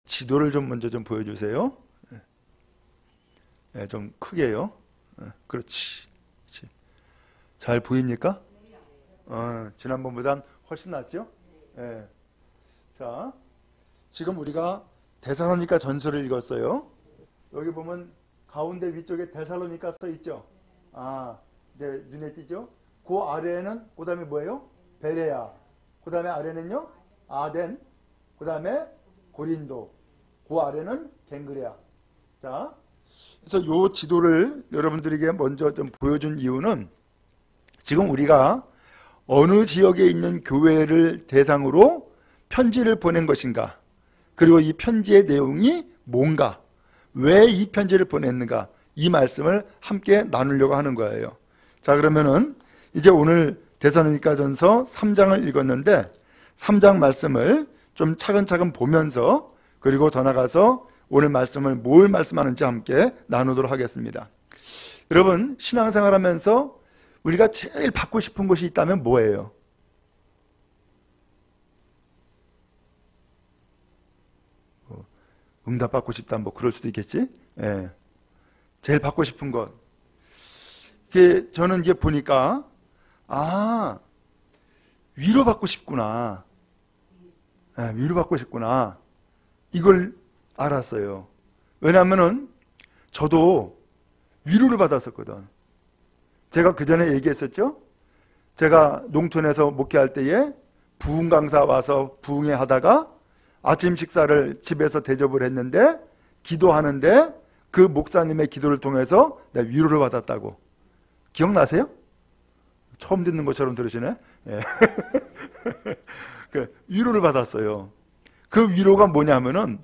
지도를 좀 먼저 좀 보여주세요. 네, 좀 크게요. 그렇지. 그렇지. 잘 보입니까? 지난번보단 훨씬 낫죠? 네. 자, 지금 우리가 데살로니가 전서를 읽었어요. 여기 보면 가운데 위쪽에 데살로니가 써 있죠? 이제 눈에 띄죠? 그 아래에는 그 다음에 뭐예요? 베레아. 그 다음에 아래는요? 아덴. 그 다음에 고린도. 그 아래는 갱그레아. 자, 그래서 요 지도를 여러분들에게 먼저 좀 보여준 이유는 지금 우리가 어느 지역에 있는 교회를 대상으로 편지를 보낸 것인가, 그리고 이 편지의 내용이 뭔가, 왜 이 편지를 보냈는가, 이 말씀을 함께 나누려고 하는 거예요. 자, 그러면은 이제 오늘 데살로니가전서 3장을 읽었는데 3장 말씀을 좀 차근차근 보면서, 그리고 더 나가서 오늘 말씀을 뭘 말씀하는지 함께 나누도록 하겠습니다. 여러분, 신앙생활 하면서 우리가 제일 받고 싶은 것이 있다면 뭐예요? 응답받고 싶다, 뭐 그럴 수도 있겠지? 예. 제일 받고 싶은 것. 저는 이제 보니까, 위로받고 싶구나. 예, 위로받고 싶구나. 이걸 알았어요. 왜냐하면은 저도 위로를 받았었거든. 제가 그 전에 얘기했었죠? 제가 농촌에서 목회할 때에 부흥 강사 와서 부흥회 하다가 아침 식사를 집에서 대접을 했는데 기도하는데 그 목사님의 기도를 통해서 내가 위로를 받았다고. 기억나세요? 처음 듣는 것처럼 들으시네? 예. 그 위로를 받았어요. 그 위로가 뭐냐면은,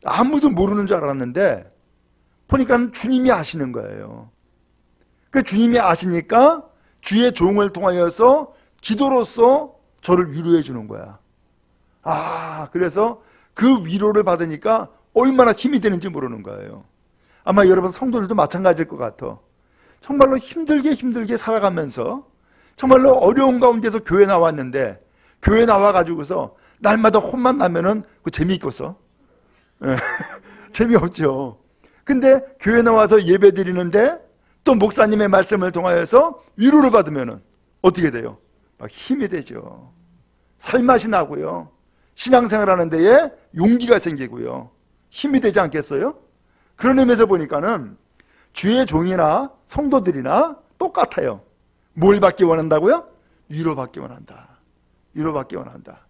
아무도 모르는 줄 알았는데 보니까 주님이 아시는 거예요. 그 주님이 아시니까 주의 종을 통하여서 기도로서 저를 위로해 주는 거야. 그래서 그 위로를 받으니까 얼마나 힘이 되는지 모르는 거예요. 아마 여러분 성도들도 마찬가지일 것 같아. 정말로 힘들게 살아가면서 정말로 어려운 가운데서 교회 나왔는데, 교회 나와가지고서 날마다 혼만 나면은 그 재미있겠어? 재미없죠. 근데 교회 나와서 예배 드리는데 또 목사님의 말씀을 통하여서 위로를 받으면은 어떻게 돼요? 막 힘이 되죠. 살맛이 나고요. 신앙생활 하는 데에 용기가 생기고요. 힘이 되지 않겠어요? 그런 의미에서 보니까는 주의 종이나 성도들이나 똑같아요. 뭘 받기 원한다고요? 위로받기 원한다. 위로받기 원한다.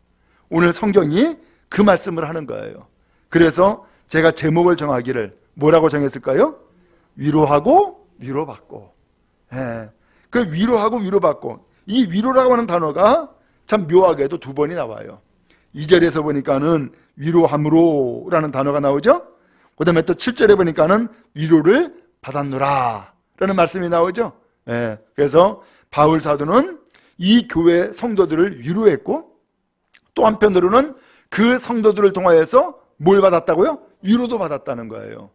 오늘 성경이 그 말씀을 하는 거예요. 그래서 제가 제목을 정하기를 뭐라고 정했을까요? 위로하고 위로받고. 그 위로하고 위로받고. 이 위로라고 하는 단어가 참 묘하게도 두 번이 나와요. 2절에서 보니까는 위로함으로 라는 단어가 나오죠. 그 다음에 또 7절에 보니까는 위로를 받았노라 라는 말씀이 나오죠. 그래서 바울 사도는 이 교회 성도들을 위로했고, 또 한편으로는 그 성도들을 통하여서 뭘 받았다고요? 위로도 받았다는 거예요.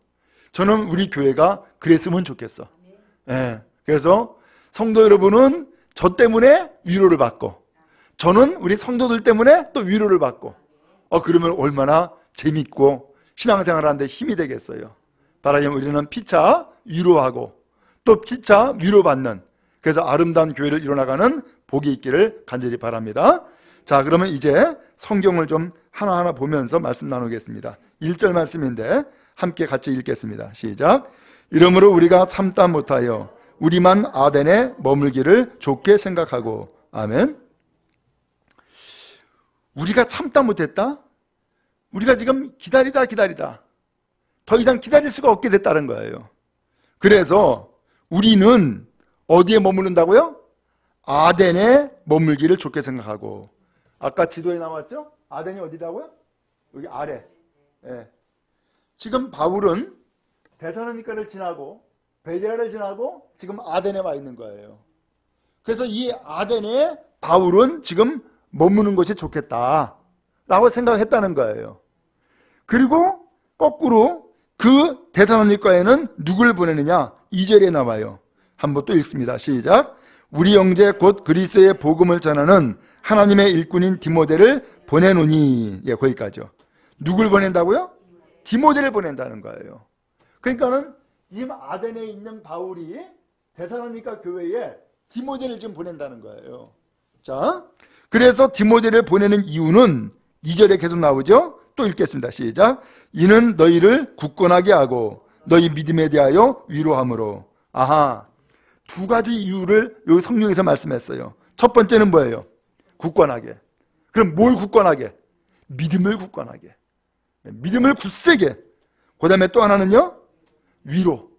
저는 우리 교회가 그랬으면 좋겠어. 그래서 성도 여러분은 저 때문에 위로를 받고, 저는 우리 성도들 때문에 또 위로를 받고, 그러면 얼마나 재밌고 신앙생활 하는데 힘이 되겠어요. 바라기는 우리는 피차 위로하고 또 피차 위로받는, 그래서 아름다운 교회를 이뤄나가는 복이 있기를 간절히 바랍니다. 자, 그러면 이제 성경을 좀 하나하나 보면서 말씀 나누겠습니다. 1절 말씀인데 함께 같이 읽겠습니다. 시작. 이러므로 우리가 참다 못하여 우리만 아덴에 머물기를 좋게 생각하고. 아멘. 우리가 참다 못했다? 우리가 지금 기다리다 더 이상 기다릴 수가 없게 됐다는 거예요. 그래서 우리는 어디에 머무른다고요? 아덴에 머물기를 좋게 생각하고. 아까 지도에 나왔죠? 아덴이 어디다고요? 여기 아래. 지금 바울은 데살로니가를 지나고 베레아를 지나고 지금 아덴에 와 있는 거예요. 그래서 이 아덴에 바울은 지금 머무는 것이 좋겠다 라고 생각했다는 거예요. 그리고 거꾸로 그 데살로니가에는 누굴 보내느냐? 2절에 나와요. 한번 또 읽습니다. 시작. 우리 형제 곧 그리스도의 복음을 전하는 하나님의 일꾼인 디모데를 보내노니. 예, 거기까지요. 누굴 보낸다고요? 디모데를 보낸다는 거예요. 그러니까는 지금 아덴에 있는 바울이 데살로니가 교회에 디모데를 지금 보낸다는 거예요. 자, 그래서 디모데를 보내는 이유는 2절에 계속 나오죠. 또 읽겠습니다. 시작. 이는 너희를 굳건하게 하고 너희 믿음에 대하여 위로함으로. 아하, 두 가지 이유를 여기 성경에서 말씀했어요. 첫 번째는 뭐예요? 굳건하게. 그럼 뭘 굳건하게? 믿음을 굳건하게. 믿음을 굳세게. 그 다음에 또 하나는요? 위로.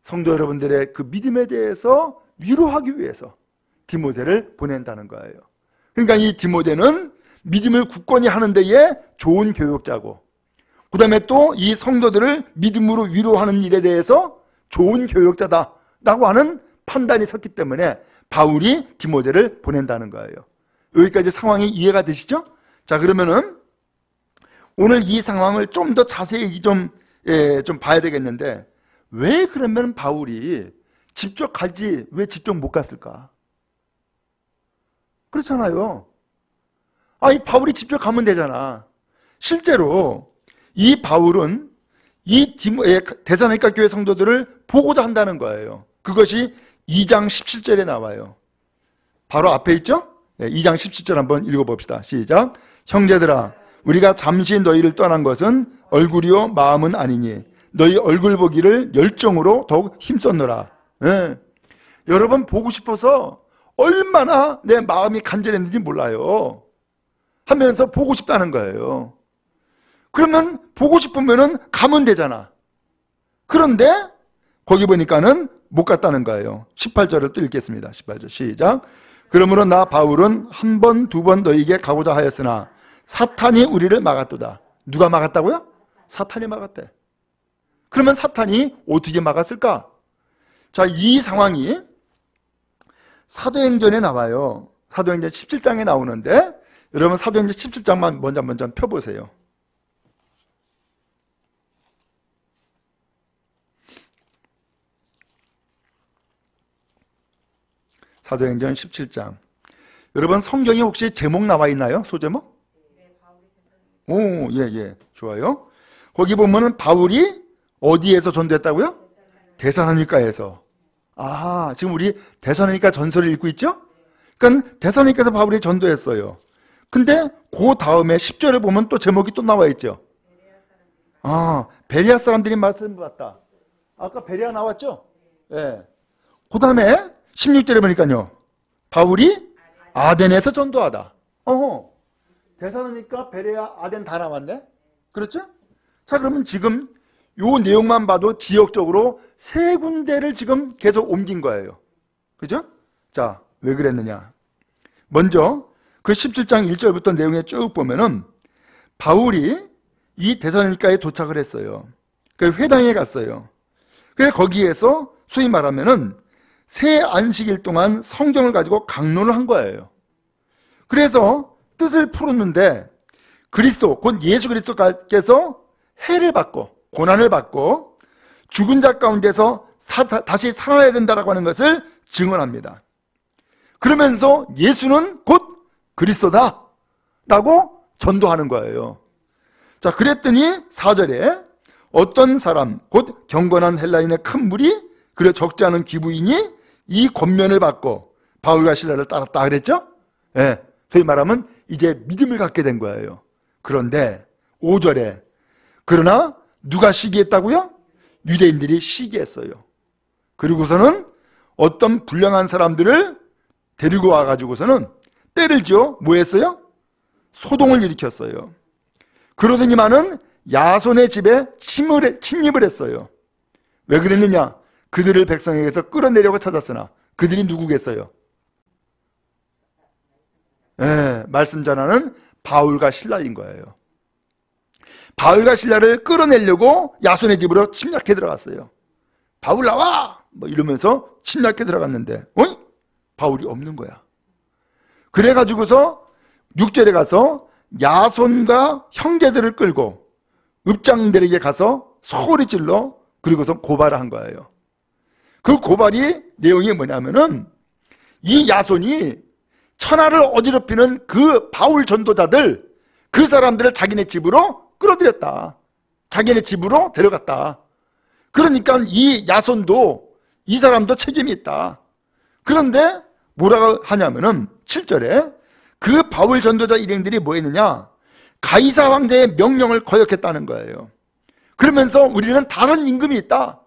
성도 여러분들의 그 믿음에 대해서 위로하기 위해서 디모데를 보낸다는 거예요. 그러니까 이 디모데는 믿음을 굳건히 하는 데에 좋은 교육자고, 그 다음에 또 이 성도들을 믿음으로 위로하는 일에 대해서 좋은 교육자다라고 하는 판단이 섰기 때문에 바울이 디모데를 보낸다는 거예요. 여기까지 상황이 이해가 되시죠? 자, 그러면은 오늘 이 상황을 좀 더 자세히 좀 봐야 되겠는데, 왜 그러면 바울이 직접 갈지 왜 직접 못 갔을까? 그렇잖아요. 이 바울이 직접 가면 되잖아. 실제로 이 바울은 이 데살로니가 교회 성도들을 보고자 한다는 거예요. 그것이 2장 17절에 나와요. 바로 앞에 있죠? 2장 17절 한번 읽어봅시다. 시작. 형제들아, 우리가 잠시 너희를 떠난 것은 얼굴이요 마음은 아니니 너희 얼굴 보기를 열정으로 더욱 힘썼노라. 여러분 보고 싶어서 얼마나 내 마음이 간절했는지 몰라요. 하면서 보고 싶다는 거예요. 그러면 보고 싶으면은 가면 되잖아. 그런데 거기 보니까는 못 갔다는 거예요. 18절을 또 읽겠습니다. 18절 시작. 그러므로 나 바울은 한 번, 두 번 너희에게 가고자 하였으나 사탄이 우리를 막았도다. 누가 막았다고요? 사탄이 막았대. 그러면 사탄이 어떻게 막았을까? 자, 이 상황이 사도행전에 나와요. 사도행전 17장에 나오는데 여러분 사도행전 17장만 먼저 펴보세요. 사도행전 17장. 여러분 성경에 혹시 제목 나와 있나요? 소제목? 오, 예. 좋아요. 거기 보면은 바울이 어디에서 전도했다고요? 데살로니가에서. 아, 지금 우리 데살로니가 전서를 읽고 있죠? 그러니까 데살로니가에서 바울이 전도했어요. 근데 그 다음에 10절을 보면 또 제목이 또 나와 있죠. 베레아 사람들이 말씀을 받았다. 아까 베레아 나왔죠? 예. 그 다음에 16절에 보니까요. 바울이 아덴에서 전도하다. 데살로니가, 베레아, 아덴 다 나왔네? 그렇죠? 자, 그러면 지금 요 내용만 봐도 지역적으로 세 군데를 지금 계속 옮긴 거예요. 그죠? 자, 왜 그랬느냐? 먼저 그 17장 1절부터 내용에 쭉 보면은 바울이 이 데살로니가에 도착을 했어요. 그 회당에 갔어요. 그래서 거기에서 소위 말하면은 새 안식일 동안 성경을 가지고 강론을 한 거예요. 그래서 뜻을 풀었는데 그리스도, 곧 예수 그리스도께서 해를 받고 고난을 받고 죽은 자 가운데서 다시 살아야 된다라고 하는 것을 증언합니다. 그러면서 예수는 곧 그리스도다 라고 전도하는 거예요. 자, 그랬더니 4절에 어떤 사람 곧 경건한 헬라인의 큰 무리 그리고 적지 않은 귀부인이 이 권면을 받고 바울과 실라를 따랐다 그랬죠? 예, 소위 말하면 이제 믿음을 갖게 된 거예요. 그런데 5절에 그러나 누가 시기했다고요? 유대인들이 시기했어요. 그리고서는 어떤 불량한 사람들을 데리고 와가지고서는 때를 지어 뭐 했어요? 소동을 일으켰어요. 그러더니만은 야손의 집에 침입을 했어요. 왜 그랬느냐? 그들을 백성에게서 끌어내려고 찾았으나 그들이 누구겠어요? 말씀 전하는 바울과 실라인 거예요. 바울과 실라를 끌어내려고 야손의 집으로 침략해 들어갔어요. 바울 나와! 뭐 이러면서 침략해 들어갔는데 바울이 없는 거야. 그래가지고서 6절에 가서 야손과 형제들을 끌고 읍장들에게 가서 소리 질러 그리고서 고발을 한 거예요. 그 고발이 내용이 뭐냐면은 이 야손이 천하를 어지럽히는 그 바울 전도자들, 그 사람들을 자기네 집으로 끌어들였다. 자기네 집으로 데려갔다. 그러니까 이 야손도, 이 사람도 책임이 있다. 그런데 뭐라고 하냐면은 7절에 그 바울 전도자 일행들이 뭐 했느냐? 가이사 황제의 명령을 거역했다는 거예요. 그러면서 우리는 다른 임금이 있다.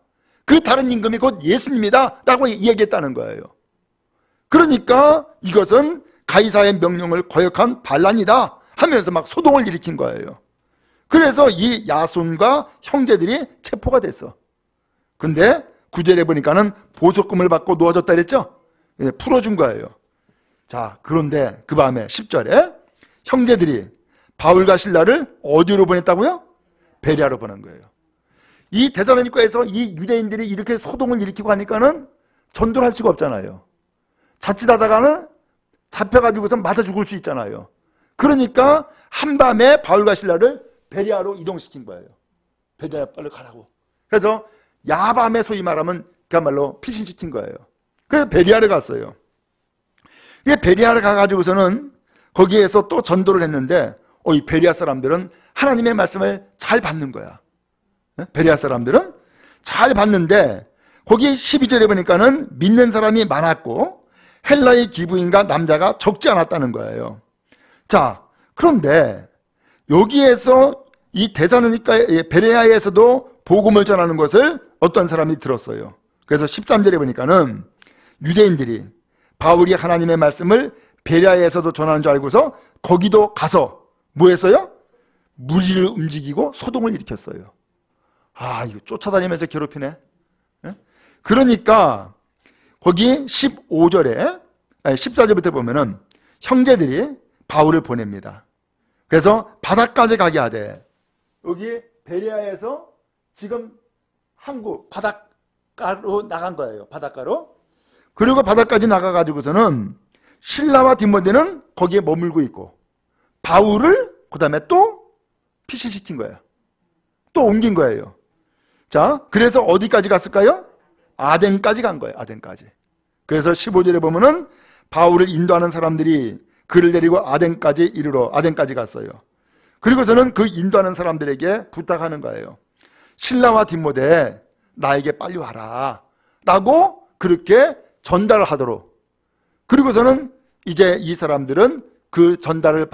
그 다른 임금이 곧 예수님이다 라고 이야기했다는 거예요. 그러니까 이것은 가이사의 명령을 거역한 반란이다 하면서 막 소동을 일으킨 거예요. 그래서 이 야손과 형제들이 체포가 됐어. 근데 9절에 보니까는 보석금을 받고 놓아줬다 그랬죠? 풀어준 거예요. 자, 그런데 그 밤에 10절에 형제들이 바울과 실라를 어디로 보냈다고요? 베레아로 보낸 거예요. 이 데살로니가에서 이 유대인들이 이렇게 소동을 일으키고 하니까는 전도를 할 수가 없잖아요. 자칫하다가는 잡혀가지고서 맞아 죽을 수 있잖아요. 그러니까 한밤에 바울과 실라를 베레아로 이동시킨 거예요. 베레아 빨리 가라고. 그래서 야밤에 소위 말하면 그야말로 피신시킨 거예요. 그래서 베레아를 갔어요. 베레아를 가가지고서는 거기에서 또 전도를 했는데 이 베레아 사람들은 하나님의 말씀을 잘 받는 거야. 베레아 사람들은 잘 받는데 거기 12절에 보니까는 믿는 사람이 많았고 헬라의 기부인과 남자가 적지 않았다는 거예요. 자, 그런데 여기에서 이 데살로니가 베레아에서도 복음을 전하는 것을 어떤 사람이 들었어요. 그래서 13절에 보니까는 유대인들이 바울이 하나님의 말씀을 베레아에서도 전하는 줄 알고서 거기도 가서 뭐 했어요? 무리를 움직이고 소동을 일으켰어요. 아, 이거 쫓아다니면서 괴롭히네. 그러니까 거기 15절에 14절부터 보면은 형제들이 바울을 보냅니다. 그래서 바다까지 가게 하되, 여기 베레아에서 지금 한국 바닷가로 나간 거예요. 바닷가로. 그리고 바다까지 나가가지고서는 실라와 디모데는 거기에 머물고 있고 바울을 그 다음에 또 피신시킨 거예요. 또 옮긴 거예요. 자, 그래서 어디까지 갔을까요? 아덴까지 간 거예요. 아덴까지. 그래서 15절에 보면은 바울을 인도하는 사람들이 그를 데리고 아덴까지 갔어요. 그리고서는 그 인도하는 사람들에게 부탁하는 거예요. 실라와 디모데 나에게 빨리 와라 라고 그렇게 전달을 하도록. 그리고서는 이제 이 사람들은 그 전달을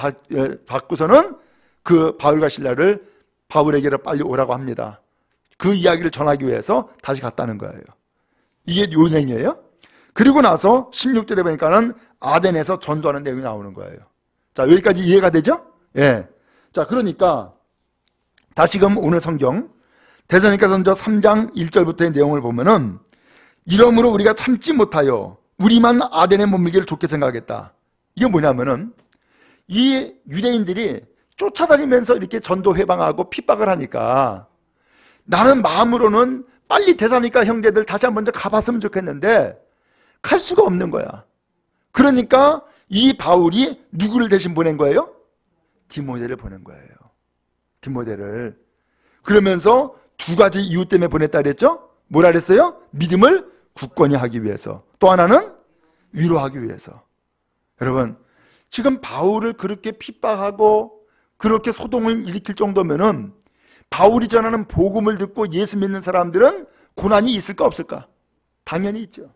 받고서는 그 바울과 실라를 바울에게로 빨리 오라고 합니다. 그 이야기를 전하기 위해서 다시 갔다는 거예요. 이게 요행이에요. 그리고 나서 16절에 보니까는 아덴에서 전도하는 내용이 나오는 거예요. 자, 여기까지 이해가 되죠? 예. 자, 그러니까 다시금 오늘 성경 데살로니가전서 3장 1절부터의 내용을 보면은 이러므로 우리가 참지 못하여 우리만 아덴에 머물기를 좋게 생각했다. 이게 뭐냐면은 이 유대인들이 쫓아다니면서 이렇게 전도 회방하고 핍박을 하니까 나는 마음으로는 빨리 데살로니가 형제들 다시 한번 가봤으면 좋겠는데 갈 수가 없는 거야. 그러니까 이 바울이 누구를 대신 보낸 거예요? 디모데를 보낸 거예요. 디모데를. 그러면서 두 가지 이유 때문에 보냈다 그랬죠? 뭐라 그랬어요? 믿음을 굳건히 하기 위해서. 또 하나는 위로하기 위해서. 여러분, 지금 바울을 그렇게 핍박하고 그렇게 소동을 일으킬 정도면은 바울이 전하는 복음을 듣고 예수 믿는 사람들은 고난이 있을까 없을까? 당연히 있죠.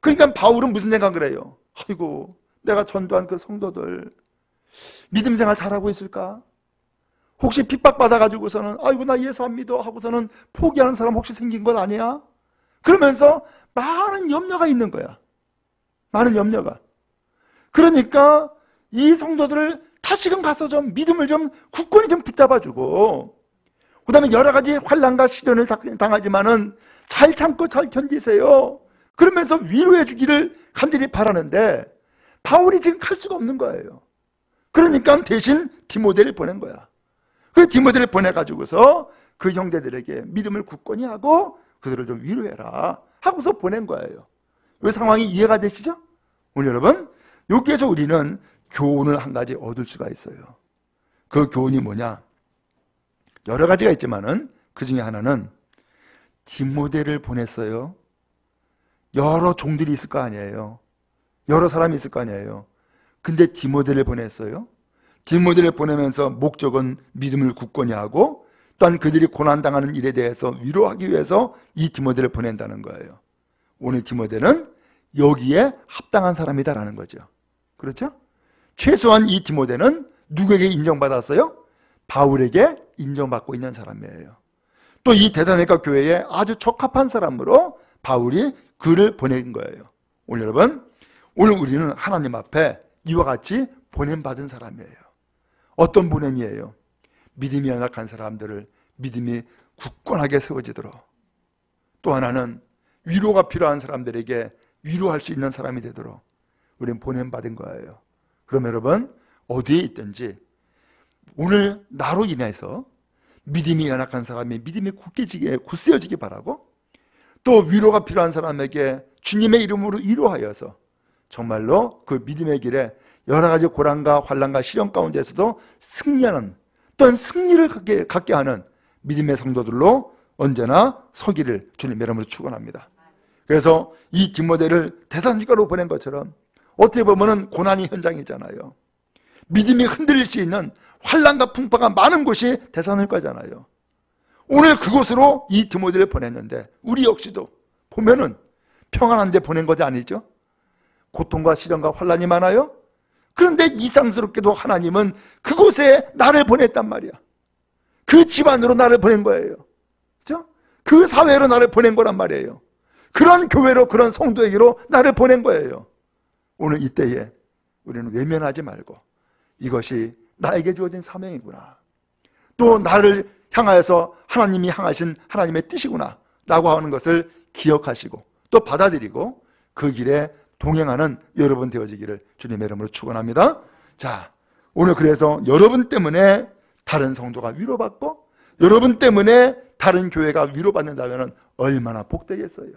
그러니까 바울은 무슨 생각을 해요? 아이고, 내가 전도한 그 성도들 믿음 생활 잘하고 있을까? 혹시 핍박받아가지고서는 아이고 나 예수 안 믿어 하고서는 포기하는 사람 혹시 생긴 것 아니야? 그러면서 많은 염려가 있는 거야. 많은 염려가. 그러니까 이 성도들을 다시금 가서 좀 믿음을 좀 굳건히 좀 붙잡아주고, 그 다음에 여러 가지 환난과 시련을 당하지만은 잘 참고 잘 견디세요. 그러면서 위로해 주기를 간절히 바라는데 바울이 지금 갈 수가 없는 거예요. 그러니까 대신 디모데를 보낸 거야. 그 디모데를 보내가지고서 그 형제들에게 믿음을 굳건히 하고 그들을 좀 위로해라 하고서 보낸 거예요. 이 상황이 이해가 되시죠? 오늘 여러분, 여기에서 우리는 교훈을 한 가지 얻을 수가 있어요. 그 교훈이 뭐냐? 여러 가지가 있지만은 그 중에 하나는 디모데를 보냈어요. 여러 종들이 있을 거 아니에요. 여러 사람이 있을 거 아니에요. 근데 디모데를 보냈어요. 디모데를 보내면서 목적은 믿음을 굳건히 하고 또한 그들이 고난당하는 일에 대해서 위로하기 위해서 이 디모데를 보낸다는 거예요. 오늘 디모데는 여기에 합당한 사람이다라는 거죠. 그렇죠? 최소한 이 디모데는 누구에게 인정받았어요? 바울에게 인정받고 있는 사람이에요. 또 이 데살로니가 교회에 아주 적합한 사람으로 바울이 그를 보낸 거예요. 오늘 여러분, 오늘 우리는 하나님 앞에 이와 같이 보냄받은 사람이에요. 어떤 보냄이에요? 믿음이 연약한 사람들을 믿음이 굳건하게 세워지도록, 또 하나는 위로가 필요한 사람들에게 위로할 수 있는 사람이 되도록 우리는 보냄받은 거예요. 그럼 여러분, 어디에 있든지 오늘 나로 인해서 믿음이 연약한 사람이 믿음이 굳세어지기 바라고, 또 위로가 필요한 사람에게 주님의 이름으로 위로하여서 정말로 그 믿음의 길에 여러 가지 고난과 환난과 시련 가운데서도 승리하는, 또한 승리를 갖게 하는 믿음의 성도들로 언제나 서기를 주님의 이름으로 축원합니다. 그래서 이 디모데를 데살로니가로 보낸 것처럼 어떻게 보면 고난이 현장이잖아요. 믿음이 흔들릴 수 있는 환난과 풍파가 많은 곳이 데살로니가잖아요. 오늘 그곳으로 이 디모데를 보냈는데 우리 역시도 보면은 평안한 데 보낸 것이 아니죠. 고통과 시련과 환난이 많아요. 그런데 이상스럽게도 하나님은 그곳에 나를 보냈단 말이야. 그 집안으로 나를 보낸 거예요. 그렇죠? 그 사회로 나를 보낸 거란 말이에요. 그런 교회로, 그런 성도에게로 나를 보낸 거예요. 오늘 이때에 우리는 외면하지 말고 이것이 나에게 주어진 사명이구나, 또 나를 향하여서 하나님이 향하신 하나님의 뜻이구나 라고 하는 것을 기억하시고 또 받아들이고 그 길에 동행하는 여러분 되어지기를 주님의 이름으로 축원합니다. 자, 오늘 그래서 여러분 때문에 다른 성도가 위로받고 여러분 때문에 다른 교회가 위로받는다면 얼마나 복되겠어요.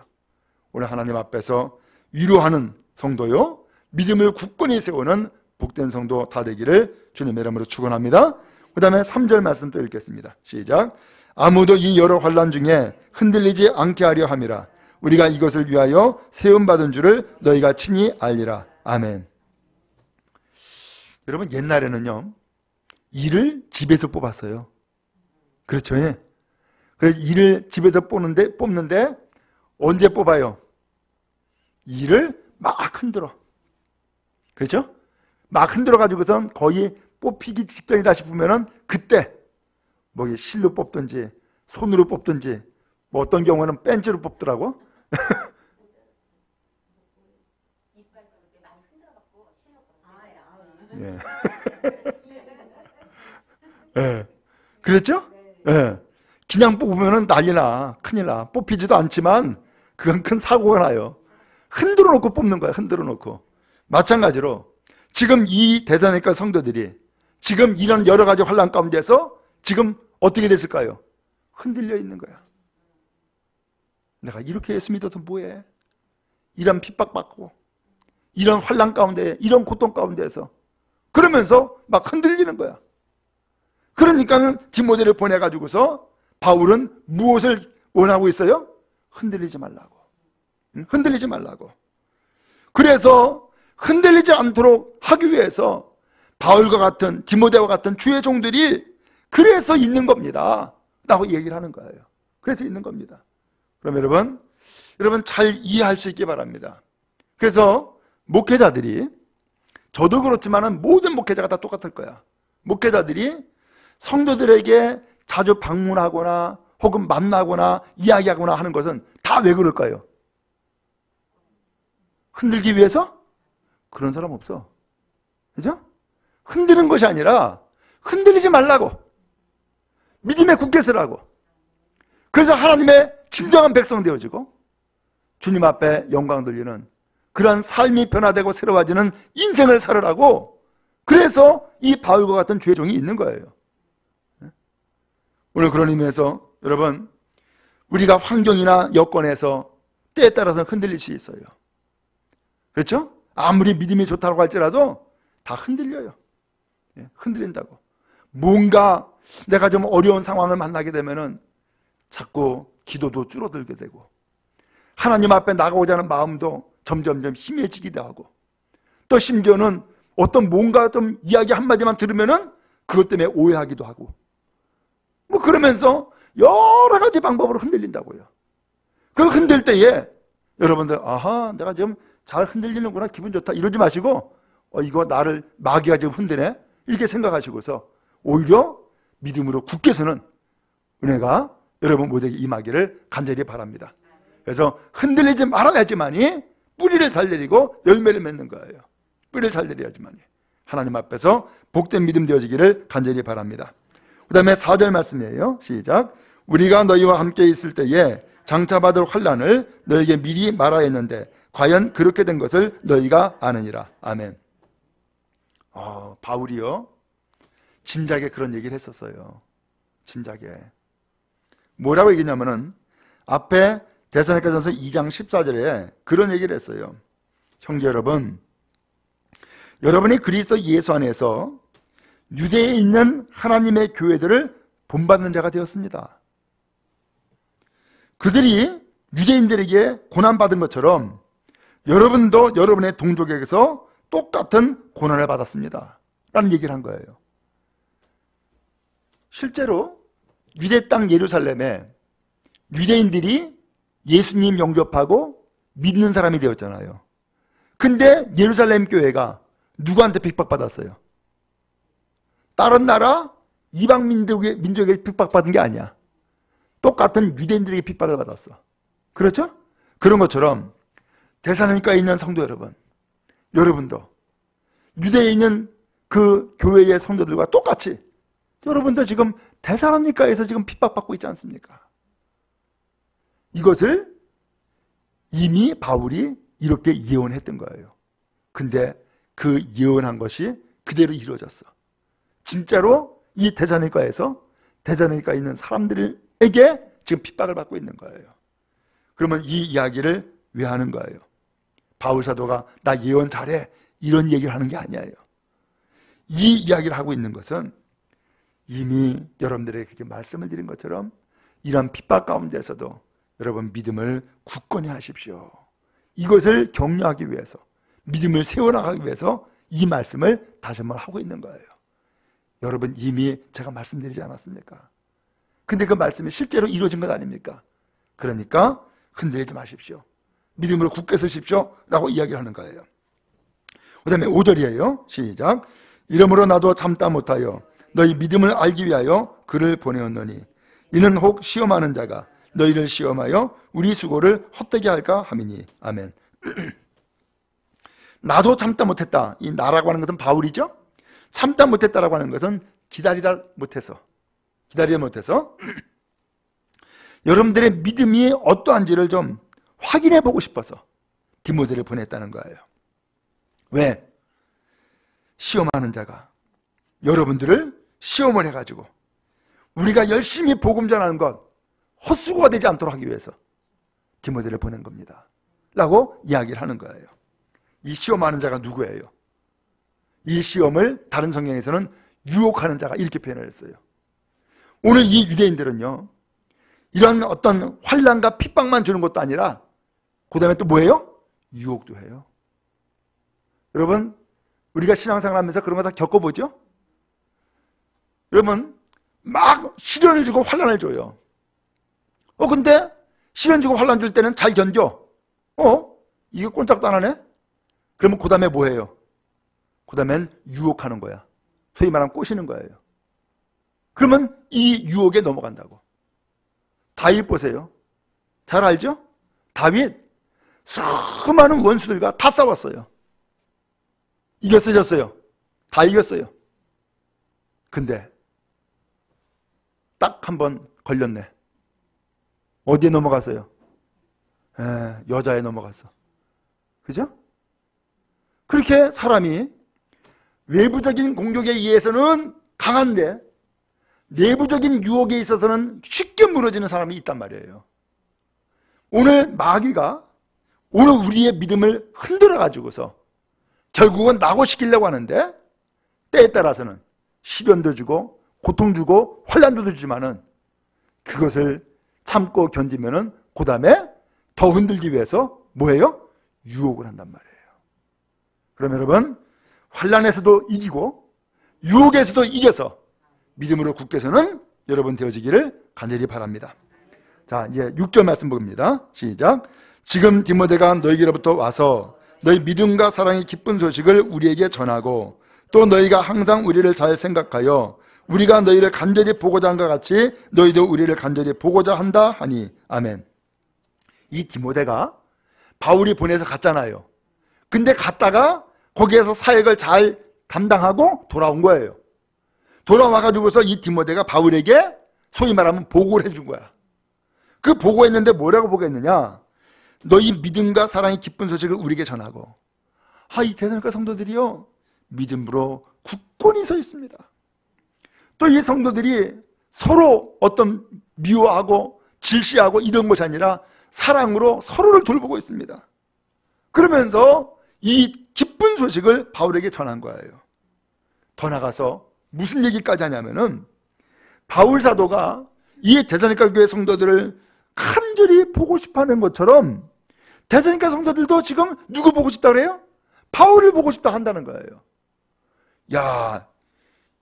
오늘 하나님 앞에서 위로하는 성도요, 믿음을 굳건히 세우는 복된 성도 다 되기를 주님의 이름으로 축원합니다. 그 다음에 3절 말씀 또 읽겠습니다. 시작. 아무도 이 여러 환난 중에 흔들리지 않게 하려 함이라. 우리가 이것을 위하여 세움받은 줄을 너희가 친히 알리라. 아멘. 여러분, 옛날에는요, 일을 집에서 뽑았어요. 그렇죠? 예. 그래서 일을 집에서 뽑는데 언제 뽑아요? 일을 막 흔들어. 그렇죠? 막 흔들어 가지고선 거의 뽑히기 직전이다 싶으면은 그때 뭐 실로 뽑든지 손으로 뽑든지 뭐 어떤 경우는 벤치로 뽑더라고. 예. 예. 그랬죠? 예. 그냥 뽑으면은 난리나, 큰일 나. 뽑히지도 않지만 그건 큰 사고가 나요. 흔들어 놓고 뽑는 거야. 흔들어 놓고. 마찬가지로 지금 이 데살로니가 성도들이 지금 이런 여러 가지 환난 가운데서 지금 어떻게 됐을까요? 흔들려 있는 거야. 내가 이렇게 예수 믿어서 뭐해? 이런 핍박받고 이런 환난 가운데, 이런 고통 가운데서 그러면서 막 흔들리는 거야. 그러니까는 디모데를 보내가지고서 바울은 무엇을 원하고 있어요? 흔들리지 말라고. 흔들리지 말라고. 그래서 흔들리지 않도록 하기 위해서 바울과 같은, 디모데와 같은 주의 종들이 그래서 있는 겁니다 라고 얘기를 하는 거예요. 그래서 있는 겁니다. 그럼 여러분 잘 이해할 수 있기 바랍니다. 그래서 목회자들이, 저도 그렇지만 모든 목회자가 다 똑같을 거야. 목회자들이 성도들에게 자주 방문하거나 혹은 만나거나 이야기하거나 하는 것은 다 왜 그럴까요? 흔들기 위해서? 그런 사람 없어. 그죠? 흔드는 것이 아니라 흔들리지 말라고, 믿음에 굳게 서라고. 그래서 하나님의 진정한 백성 되어지고 주님 앞에 영광 돌리는 그런 삶이 변화되고 새로워지는 인생을 살으라고, 그래서 이 바울과 같은 주의 종이 있는 거예요. 오늘 그런 의미에서 여러분, 우리가 환경이나 여건에서 때에 따라서 흔들릴 수 있어요. 그렇죠? 아무리 믿음이 좋다고 할지라도 다 흔들려요. 흔들린다고. 뭔가 내가 좀 어려운 상황을 만나게 되면은 자꾸 기도도 줄어들게 되고 하나님 앞에 나가고자 하는 마음도 점점점 희미해지기도 하고 또 심지어는 어떤 뭔가 좀 이야기 한마디만 들으면은 그것 때문에 오해하기도 하고 뭐 그러면서 여러 가지 방법으로 흔들린다고요. 그걸 흔들 때에 여러분들 아하 내가 지금 잘 흔들리는구나 기분 좋다 이러지 마시고 이거 나를 마귀가 지금 흔드네 이렇게 생각하시고서 오히려 믿음으로 굳게 서는 은혜가 여러분 모두에게 임하기를 간절히 바랍니다. 그래서 흔들리지 말아야지만이 뿌리를 잘 내리고 열매를 맺는 거예요. 뿌리를 잘 내려야지만이 하나님 앞에서 복된 믿음 되어지기를 간절히 바랍니다. 그 다음에 4절 말씀이에요. 시작. 우리가 너희와 함께 있을 때에 장차받을 환난을 너희에게 미리 말하였는데 과연 그렇게 된 것을 너희가 아느니라. 아멘. 바울이요 진작에 그런 얘기를 했었어요. 진작에 뭐라고 얘기냐면은 앞에 데살로니가전서 2장 14절에 그런 얘기를 했어요. 형제 여러분, 여러분이 그리스도 예수 안에서 유대에 있는 하나님의 교회들을 본받는 자가 되었습니다. 그들이 유대인들에게 고난받은 것처럼 여러분도 여러분의 동족에게서 똑같은 고난을 받았습니다. 라는 얘기를 한 거예요. 실제로 유대 땅 예루살렘에 유대인들이 예수님 영접하고 믿는 사람이 되었잖아요. 근데 예루살렘 교회가 누구한테 핍박받았어요? 다른 나라 이방 민족에게 핍박받은 게 아니야. 똑같은 유대인들에게 핍박을 받았어. 그렇죠? 그런 것처럼 데살로니가에 있는 성도 여러분, 여러분도 유대에 있는 그 교회의 성도들과 똑같이 여러분도 지금 데살로니가에서 지금 핍박받고 있지 않습니까? 이것을 이미 바울이 이렇게 예언했던 거예요. 근데 그 예언한 것이 그대로 이루어졌어. 진짜로 이 데살로니가에서 데살로니가에 있는 사람들에게 지금 핍박을 받고 있는 거예요. 그러면 이 이야기를 왜 하는 거예요? 바울 사도가 나 예언 잘해 이런 얘기를 하는 게 아니에요. 이 이야기를 하고 있는 것은 이미 여러분들에게 그렇게 말씀을 드린 것처럼 이런 핍박 가운데서도 여러분 믿음을 굳건히 하십시오. 이것을 격려하기 위해서 믿음을 세워나가기 위해서 이 말씀을 다시 한번 하고 있는 거예요. 여러분 이미 제가 말씀드리지 않았습니까? 근데 그 말씀이 실제로 이루어진 것 아닙니까? 그러니까 흔들리지 마십시오. 믿음으로 굳게 서십시오 라고 이야기를 하는 거예요. 그 다음에 5절이에요. 시작. 이러므로 나도 참다 못하여 너희 믿음을 알기 위하여 그를 보내었노니 이는 혹 시험하는 자가 너희를 시험하여 우리 수고를 헛되게 할까 함이니. 아멘. 나도 참다 못했다. 이 나라고 하는 것은 바울이죠. 참다 못했다라고 하는 것은 기다리다 못해서 여러분들의 믿음이 어떠한지를 좀 확인해 보고 싶어서 디모데를 보냈다는 거예요. 왜? 시험하는 자가 여러분들을 시험을 해가지고 우리가 열심히 복음 전하는 것 헛수고가 되지 않도록 하기 위해서 디모데를 보낸 겁니다 라고 이야기를 하는 거예요. 이 시험하는 자가 누구예요? 이 시험을 다른 성경에서는 유혹하는 자가 이렇게 표현을 했어요. 오늘 이 유대인들은요 이런 어떤 환난과 핍박만 주는 것도 아니라 그 다음에 또 뭐예요? 유혹도 해요. 여러분 우리가 신앙생활 하면서 그런 거 다 겪어보죠? 여러분 막 시련을 주고 환난을 줘요. 근데 시련 주고 환난 줄 때는 잘 견뎌. 이게 꼼짝도 안 하네? 그러면 그 다음에 뭐 해요? 그 다음엔 유혹하는 거야. 소위 말하면 꼬시는 거예요. 그러면 이 유혹에 넘어간다고. 다윗 보세요. 잘 알죠? 다윗 수많은 원수들과 다 싸웠어요. 이겼어요, 졌어요? 다 이겼어요. 근데 딱 한 번 걸렸네. 어디에 넘어갔어요? 여자에 넘어갔어. 그죠? 그렇게 사람이 외부적인 공격에 의해서는 강한데 내부적인 유혹에 있어서는 쉽게 무너지는 사람이 있단 말이에요. 오늘 마귀가 오늘 우리의 믿음을 흔들어 가지고서 결국은 낙오시키려고 하는데 때에 따라서는 시련도 주고 고통 주고 환난도 주지만은 그것을 참고 견디면은 그 다음에 더 흔들기 위해서 뭐예요? 유혹을 한단 말이에요. 그럼 여러분, 환난에서도 이기고 유혹에서도 이겨서 믿음으로 굳게 서는 여러분 되어지기를 간절히 바랍니다. 자, 이제 6절 말씀 봅니다. 시작. 지금 디모데가 너희에게로부터 와서 너희 믿음과 사랑의 기쁜 소식을 우리에게 전하고 또 너희가 항상 우리를 잘 생각하여 우리가 너희를 간절히 보고자 한 것 같이 너희도 우리를 간절히 보고자 한다 하니. 아멘. 이 디모데가 바울이 보내서 갔잖아요. 근데 갔다가 거기에서 사역을 잘 담당하고 돌아온 거예요. 돌아와가지고서 이 디모데가 바울에게 소위 말하면 보고를 해준 거야. 그 보고했는데 뭐라고 보고했느냐? 너희 믿음과 사랑의 기쁜 소식을 우리에게 전하고. 이 데살로니가 성도들이요, 믿음으로 굳건히 서 있습니다. 또 이 성도들이 서로 어떤 미워하고 질시하고 이런 것이 아니라 사랑으로 서로를 돌보고 있습니다. 그러면서 이 기쁜 소식을 바울에게 전한 거예요. 더 나가서 무슨 얘기까지 하냐면은 바울 사도가 이 데살로니가 교회 성도들을 간절히 보고 싶어하는 것처럼 데살로니가 성도들도 지금 누구 보고 싶다 그래요? 바울을 보고 싶다 한다는 거예요. 야,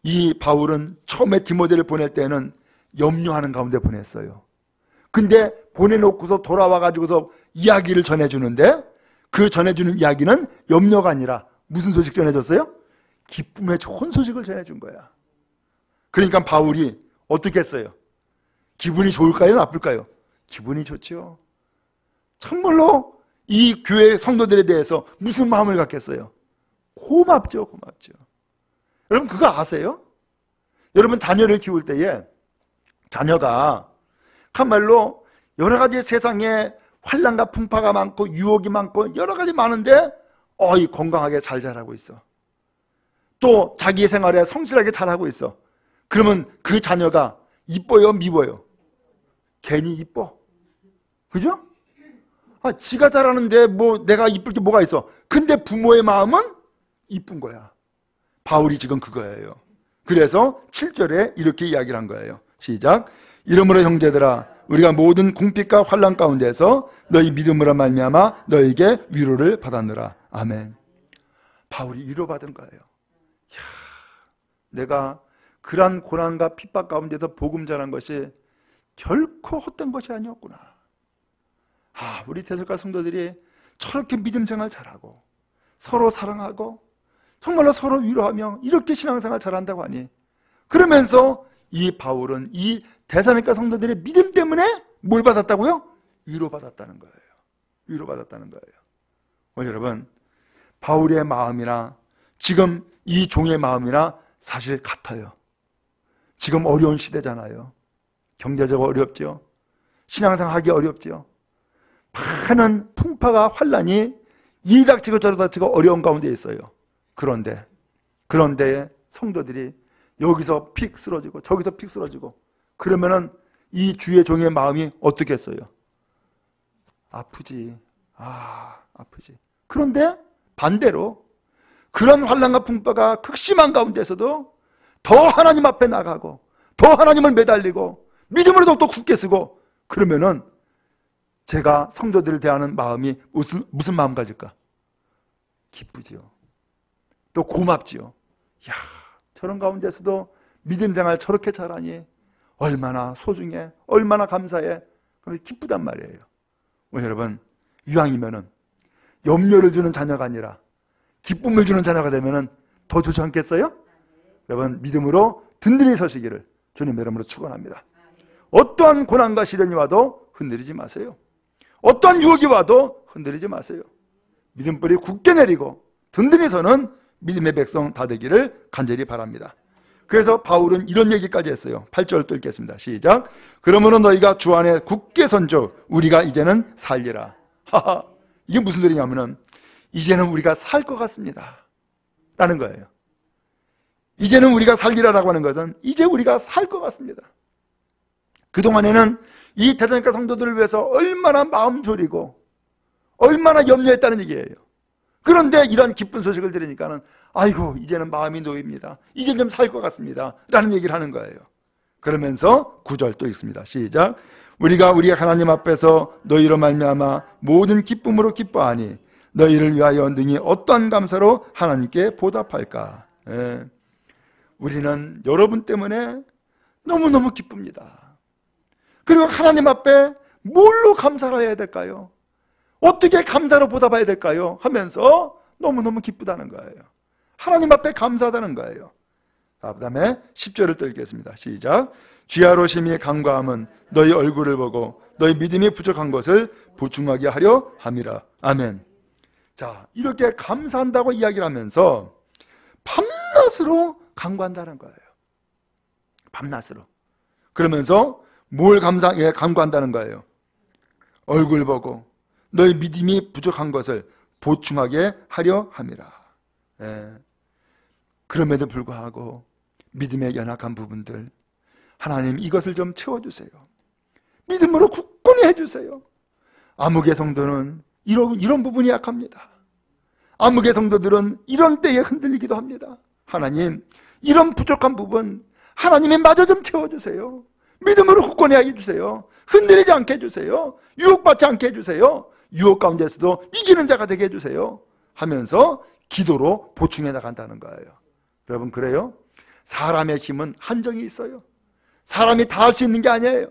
이 바울은 처음에 디모데를 보낼 때는 염려하는 가운데 보냈어요. 근데 보내놓고서 돌아와가지고서 이야기를 전해주는데 그 전해주는 이야기는 염려가 아니라 무슨 소식 전해줬어요? 기쁨의 좋은 소식을 전해준 거야. 그러니까 바울이 어떻게 했어요? 기분이 좋을까요? 나쁠까요? 기분이 좋죠. 정말로 이 교회 성도들에 대해서 무슨 마음을 갖겠어요? 고맙죠. 고맙죠. 여러분 그거 아세요? 여러분 자녀를 키울 때에 자녀가 참말로 여러 가지 세상에 환난과 풍파가 많고 유혹이 많고 여러 가지 많은데 건강하게 잘 자라고 있어. 또 자기 생활에 성실하게 잘하고 있어. 그러면 그 자녀가 이뻐요? 미워요? 괜히 이뻐. 그죠? 지가 잘하는데 뭐 내가 이쁠 게 뭐가 있어. 근데 부모의 마음은 이쁜 거야. 바울이 지금 그거예요. 그래서 7절에 이렇게 이야기를 한 거예요. 시작. 이러므로 형제들아 우리가 모든 궁핍과 환난 가운데서 너희 믿음으로 말미암아 너희에게 위로를 받았느라. 아멘. 바울이 위로받은 거예요. 이야, 내가 그러한 고난과 핍박 가운데서 복음 전한 것이 결코 헛된 것이 아니었구나. 우리 데살로니가 성도들이 저렇게 믿음 생활 잘하고 서로 사랑하고 정말로 서로 위로하며 이렇게 신앙생활 잘한다고 하니, 그러면서 이 바울은 이 데살로니가 성도들의 믿음 때문에 뭘 받았다고요? 위로받았다는 거예요. 위로받았다는 거예요. 여러분, 바울의 마음이나 지금 이 종의 마음이나 사실 같아요. 지금 어려운 시대잖아요. 경제적으로 어렵죠. 신앙생활 하기 어렵죠. 많은 풍파가 환난이 이리 닥치고 저리 닥치고 어려운 가운데 있어요. 그런데 성도들이 여기서 픽 쓰러지고 저기서 픽 쓰러지고 그러면은 이 주의 종의 마음이 어떻겠어요? 아프지. 아프지. 그런데 반대로 그런 환난과 풍파가 극심한 가운데서도 더 하나님 앞에 나가고 더 하나님을 매달리고 믿음으로 더욱더 굳게 쓰고 그러면은 제가 성도들을 대하는 마음이 무슨 마음 가질까? 기쁘지요. 또 고맙지요. 야, 저런 가운데서도 믿음 생활 저렇게 잘하니 얼마나 소중해, 얼마나 감사해. 기쁘단 말이에요. 여러분, 이왕이면은 염려를 주는 자녀가 아니라 기쁨을 주는 자녀가 되면은 더 좋지 않겠어요? 여러분, 믿음으로 든든히 서시기를 주님 이름으로 축원합니다. 어떠한 고난과 시련이 와도 흔들리지 마세요. 어떠한 유혹이 와도 흔들리지 마세요. 믿음뿌리 굳게 내리고 든든히 서는 믿음의 백성 다 되기를 간절히 바랍니다. 그래서 바울은 이런 얘기까지 했어요. 8절 또 읽겠습니다. 시작. 그러므로 너희가 주 안에 굳게 선적 우리가 이제는 살리라. 이게 무슨 소리냐면은 이제는 우리가 살 것 같습니다 라는 거예요. 이제는 우리가 살리라라고 하는 것은 이제 우리가 살 것 같습니다. 그동안에는 이 데살로니가 성도들을 위해서 얼마나 마음 졸이고 얼마나 염려했다는 얘기예요. 그런데 이런 기쁜 소식을 들으니까는 아이고 이제는 마음이 놓입니다. 이제 좀 살 것 같습니다 라는 얘기를 하는 거예요. 그러면서 9절 또 있습니다. 시작. 우리가 우리 하나님 앞에서 너희로 말미암아 모든 기쁨으로 기뻐하니 너희를 위하여 능히 어떠한 감사로 하나님께 보답할까. 예. 우리는 여러분 때문에 너무너무 기쁩니다. 그리고 하나님 앞에 뭘로 감사를 해야 될까요? 어떻게 감사로 보답해야 될까요? 하면서 너무너무 기쁘다는 거예요. 하나님 앞에 감사하다는 거예요. 그 다음에 10절을 또 읽겠습니다. 시작. 주야로 심히 간과함은 너희 얼굴을 보고 너희 믿음이 부족한 것을 보충하게 하려 함이라. 아멘. 자, 이렇게 감사한다고 이야기를 하면서 밤낮으로 간구한다는 거예요. 밤낮으로. 그러면서 뭘 간구한다는 거예요? 얼굴 보고 너희 믿음이 부족한 것을 보충하게 하려 함이라. 예. 그럼에도 불구하고 믿음의 연약한 부분들, 하나님 이것을 좀 채워주세요. 믿음으로 굳건히 해주세요. 암흑의 성도는 이런 부분이 약합니다. 암흑의 성도들은 이런 때에 흔들리기도 합니다. 하나님, 이런 부족한 부분 하나님이 마저 좀 채워주세요. 믿음으로 굳건히 해주세요. 흔들리지 않게 해주세요. 유혹받지 않게 해주세요. 유혹 가운데서도 이기는 자가 되게 해주세요 하면서 기도로 보충해 나간다는 거예요. 여러분, 그래요? 사람의 힘은 한정이 있어요. 사람이 다 할 수 있는 게 아니에요.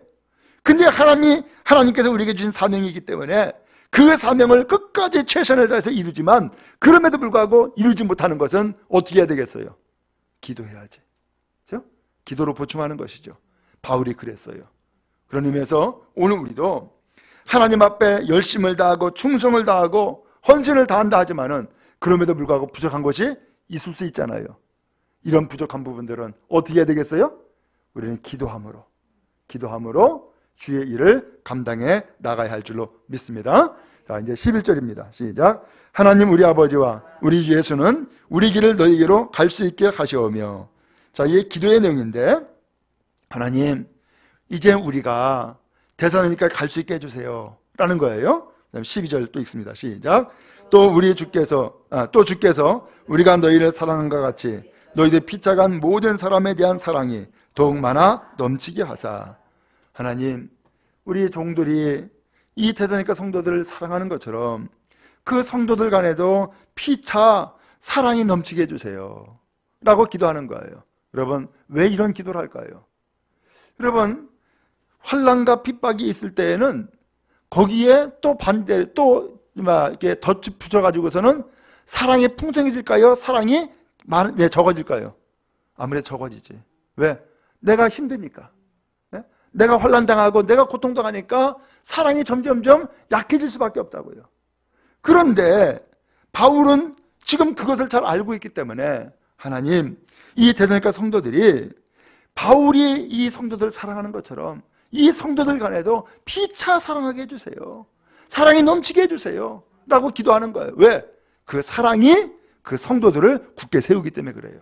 근데 하나님께서 우리에게 주신 사명이기 때문에 그 사명을 끝까지 최선을 다해서 이루지만 그럼에도 불구하고 이루지 못하는 것은 어떻게 해야 되겠어요? 기도해야지. 그렇죠? 기도로 보충하는 것이죠. 바울이 그랬어요. 그런 의미에서 오늘 우리도 하나님 앞에 열심을 다하고 충성을 다하고 헌신을 다한다 하지만은 그럼에도 불구하고 부족한 것이 있을 수 있잖아요. 이런 부족한 부분들은 어떻게 해야 되겠어요? 우리는 기도함으로 주의 일을 감당해 나가야 할 줄로 믿습니다. 자, 이제 11절입니다. 시작. 하나님 우리 아버지와 우리 주 예수는 우리 길을 너희에게로 갈 수 있게 하시오며. 자, 이게 기도의 내용인데, 하나님 이제 우리가 대사로니까 갈 수 있게 해주세요 라는 거예요. 그다음 12절 또 읽습니다. 시작. 또 주께서 우리가 너희를 사랑한 것 같이 너희들 피차간 모든 사람에 대한 사랑이 더욱 많아 넘치게 하사. 하나님, 우리 종들이 이 대사로니까 성도들을 사랑하는 것처럼 그 성도들 간에도 피차 사랑이 넘치게 해주세요 라고 기도하는 거예요. 여러분, 왜 이런 기도를 할까요? 여러분, 환난과 핍박이 있을 때에는 거기에 또 반대 이렇게 덧 붙여가지고서는 사랑이 풍성해질까요? 사랑이 적어질까요? 아무래도 적어지지. 왜? 내가 힘드니까. 내가 환난당하고 내가 고통당하니까 사랑이 점점점 약해질 수밖에 없다고요. 그런데 바울은 지금 그것을 잘 알고 있기 때문에 하나님, 이 데살로니가 성도들이 바울이 이 성도들을 사랑하는 것처럼 이 성도들 간에도 피차 사랑하게 해주세요. 사랑이 넘치게 해주세요 라고 기도하는 거예요. 왜? 그 사랑이 그 성도들을 굳게 세우기 때문에 그래요.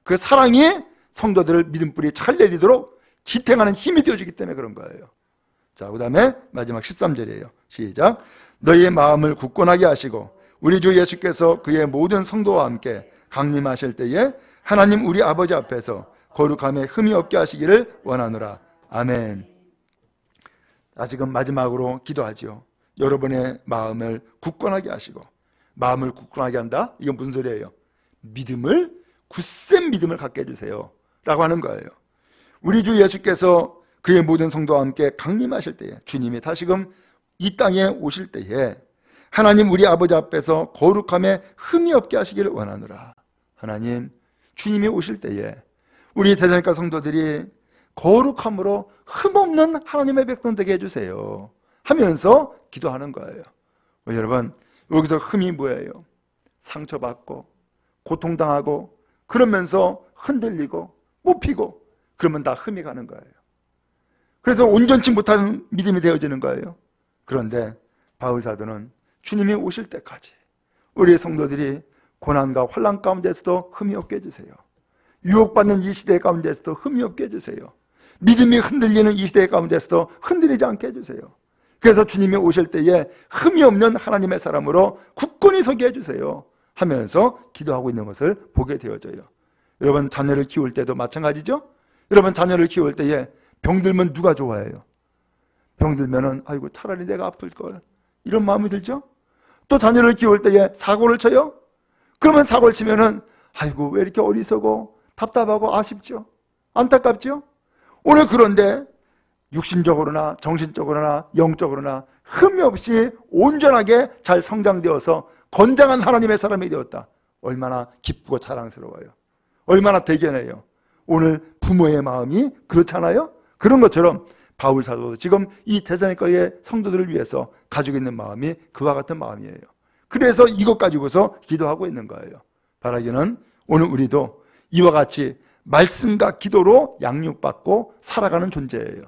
그 사랑이 성도들을 믿음불이 잘 내리도록 지탱하는 힘이 되어주기 때문에 그런 거예요. 자, 그 다음에 마지막 13절이에요. 시작. 너희의 마음을 굳건하게 하시고 우리 주 예수께서 그의 모든 성도와 함께 강림하실 때에 하나님 우리 아버지 앞에서 거룩함에 흠이 없게 하시기를 원하노라. 아멘. 지금 마지막으로 기도하지요. 여러분의 마음을 굳건하게 하시고. 마음을 굳건하게 한다? 이건 무슨 소리예요? 굳센 믿음을 갖게 해주세요 라고 하는 거예요. 우리 주 예수께서 그의 모든 성도와 함께 강림하실 때에, 주님이 다시금 이 땅에 오실 때에 하나님 우리 아버지 앞에서 거룩함에 흠이 없게 하시기를 원하노라. 하나님, 주님이 오실 때에 우리 데살로니가 성도들이 거룩함으로 흠없는 하나님의 백성 되게 해주세요 하면서 기도하는 거예요. 여러분, 여기서 흠이 뭐예요? 상처받고 고통당하고 그러면서 흔들리고 뽑히고 그러면 다 흠이 가는 거예요. 그래서 온전치 못한 믿음이 되어지는 거예요. 그런데 바울 사도는 주님이 오실 때까지 우리 성도들이 고난과 환난 가운데서도 흠이 없게 해주세요. 유혹받는 이 시대 가운데서도 흠이 없게 해주세요. 믿음이 흔들리는 이 시대 가운데서도 흔들리지 않게 해주세요. 그래서 주님이 오실 때에 흠이 없는 하나님의 사람으로 굳건히 서게 해주세요 하면서 기도하고 있는 것을 보게 되어져요. 여러분 자녀를 키울 때도 마찬가지죠. 여러분 자녀를 키울 때에 병들면 누가 좋아해요? 병들면은 아이고 차라리 내가 아플 걸, 이런 마음이 들죠. 또 자녀를 키울 때에 사고를 쳐요. 그러면 사고를 치면은 아이고 왜 이렇게 어리석어, 답답하고 아쉽죠. 안타깝죠. 오늘 그런데 육신적으로나 정신적으로나 영적으로나 흠이 없이 온전하게 잘 성장되어서 건장한 하나님의 사람이 되었다. 얼마나 기쁘고 자랑스러워요. 얼마나 대견해요. 오늘 부모의 마음이 그렇잖아요. 그런 것처럼 바울 사도도 지금 이 데살로니가의 성도들을 위해서 가지고 있는 마음이 그와 같은 마음이에요. 그래서 이것 가지고서 기도하고 있는 거예요. 바라기는 오늘 우리도 이와 같이 말씀과 기도로 양육받고 살아가는 존재예요.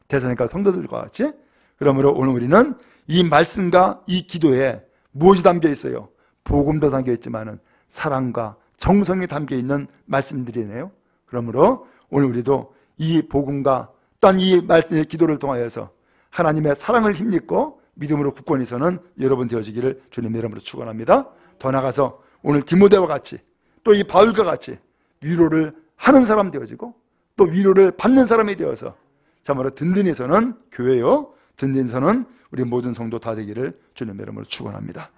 데살로니가 성도들과 같이. 그러므로 오늘 우리는 이 말씀과 이 기도에 무엇이 담겨 있어요? 복음도 담겨 있지만은 사랑과 정성이 담겨 있는 말씀들이네요. 그러므로 오늘 우리도 이 복음과 또한 이 말씀의 기도를 통하여서 하나님의 사랑을 힘입고 믿음으로 굳건히 서는 여러분 되어지기를 주님의 이름으로 축원합니다. 더 나아가서 오늘 디모데와 같이 또 이 바울과 같이 위로를 하는 사람 되어지고 또 위로를 받는 사람이 되어서 참으로 든든히 서는 교회요, 든든히 서는 우리 모든 성도 다 되기를 주님의 이름으로 축원합니다.